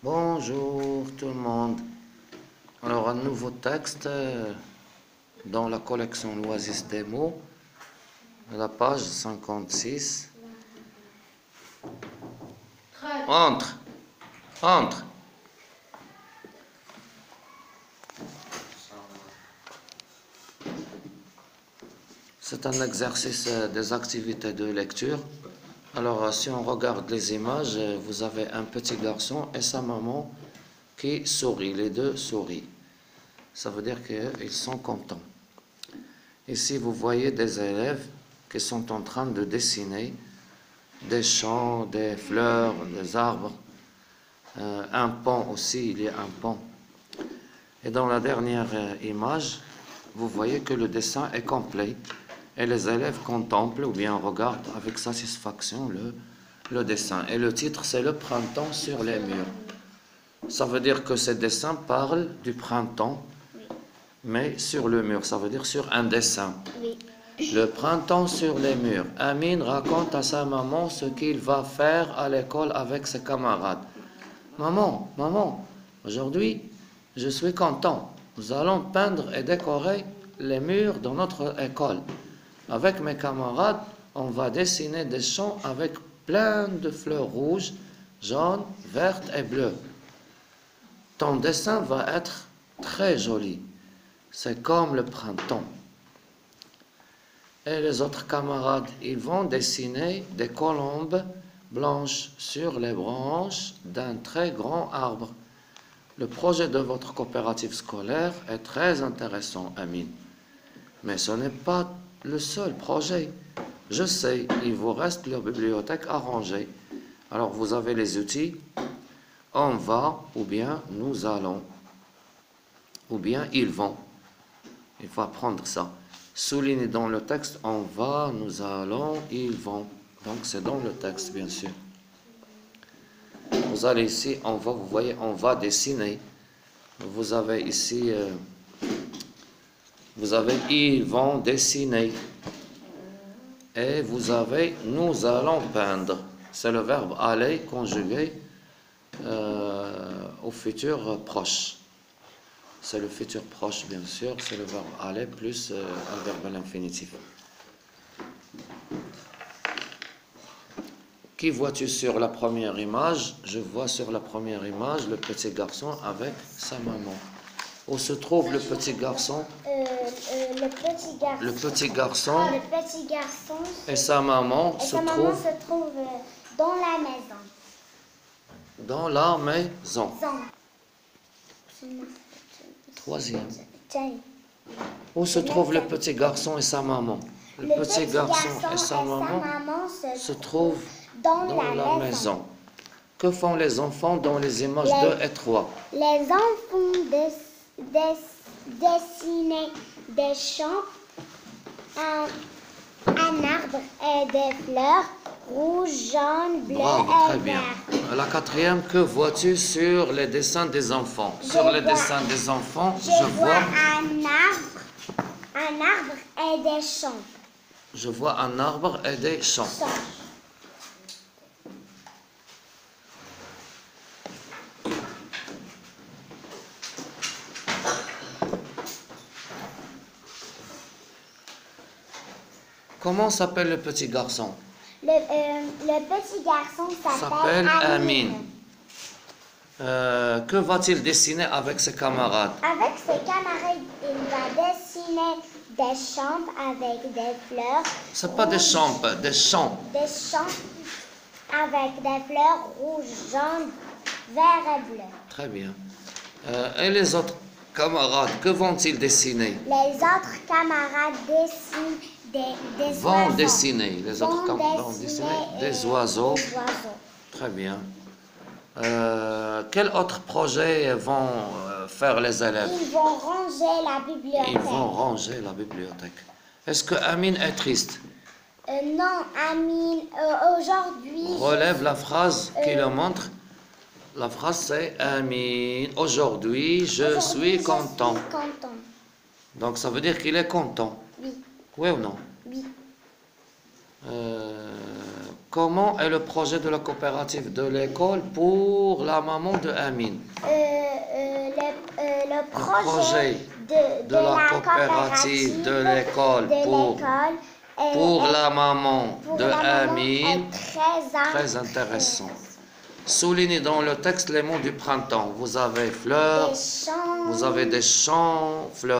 Bonjour tout le monde. Alors un nouveau texte dans la collection l'Oasis des mots, à la page 56. Entre, entre. C'est un exercice des activités de lecture. Alors si on regarde les images, vous avez un petit garçon et sa maman qui sourient, les deux sourient. Ça veut dire qu'ils sont contents. Ici, vous voyez des élèves qui sont en train de dessiner des champs, des fleurs, des arbres, un pont aussi, il y a un pont. Et dans la dernière image, vous voyez que le dessin est complet et les élèves contemplent ou bien regardent avec satisfaction le dessin. Et le titre, c'est Le printemps sur les murs. Ça veut dire que ces dessins parlent du printemps, mais sur le mur, ça veut dire sur un dessin. Oui. Le printemps sur les murs. Amine raconte à sa maman ce qu'il va faire à l'école avec ses camarades. Maman, aujourd'hui, je suis content. Nous allons peindre et décorer les murs de notre école. Avec mes camarades, on va dessiner des champs avec plein de fleurs rouges, jaunes, vertes et bleues. Ton dessin va être très joli. C'est comme le printemps. Et les autres camarades, ils vont dessiner des colombes blanches sur les branches d'un très grand arbre. Le projet de votre coopérative scolaire est très intéressant, Amine. Mais ce n'est pas le seul projet. Je sais, il vous reste la bibliothèque à ranger. Alors vous avez les outils. On va, ou bien nous allons, ou bien ils vont. Il faut apprendre ça. Souligner dans le texte, on va, nous allons, ils vont. Donc c'est dans le texte, bien sûr. Vous allez ici, on va, vous voyez, on va dessiner. Vous avez ici, vous avez ils vont dessiner. Et vous avez nous allons peindre. C'est le verbe aller conjugué au futur proche. C'est le futur proche, bien sûr. C'est le verbe aller plus un verbe à l'infinitif. Qui vois-tu sur la première image? Je vois sur la première image le petit garçon avec sa maman. Où se trouve le petit garçon? Le petit garçon Et sa maman se trouve dans la maison. Dans la maison. Troisième. Où se trouve le petit garçon et sa maman? Le petit garçon et sa maman se trouvent dans la maison. Que font les enfants dans les images 2 et 3? Les enfants dessinent des champs, un arbre et des fleurs rouges, jaunes, bleues Bravo, et très bien. vertes. La quatrième, que vois-tu sur les dessins des enfants? Sur les dessins des enfants, je vois un arbre et des champs. Je vois un arbre et des champs. Comment s'appelle le petit garçon? Le petit garçon s'appelle Amine. Que va-t-il dessiner avec ses camarades? Avec ses camarades, il va dessiner des champs avec des fleurs. C'est pas des champs, des champs. Des champs avec des fleurs rouges, jaunes, verts et bleus. Très bien. Et les autres camarades, que vont-ils dessiner? Les autres camarades dessinent des Vont oiseaux. dessiner. Les autres camarades vont dessiner des oiseaux. Très bien. Quel autre projet vont faire les élèves? Ils vont ranger la bibliothèque. Ils vont ranger la bibliothèque. Est-ce que Amine est triste? Non, Amine, aujourd'hui... Relève la phrase qui le montre. La phrase c'est Amine, aujourd'hui je suis content. Donc ça veut dire qu'il est content. Oui. Oui ou non? Oui. comment est le projet de la coopérative de l'école pour la maman de Amine? Le Le projet de la la coopérative de l'école pour la maman de Amine est très intéressant. Soulignez dans le texte les mots du printemps. Vous avez fleurs, Des champs, vous avez des champs, fleurs.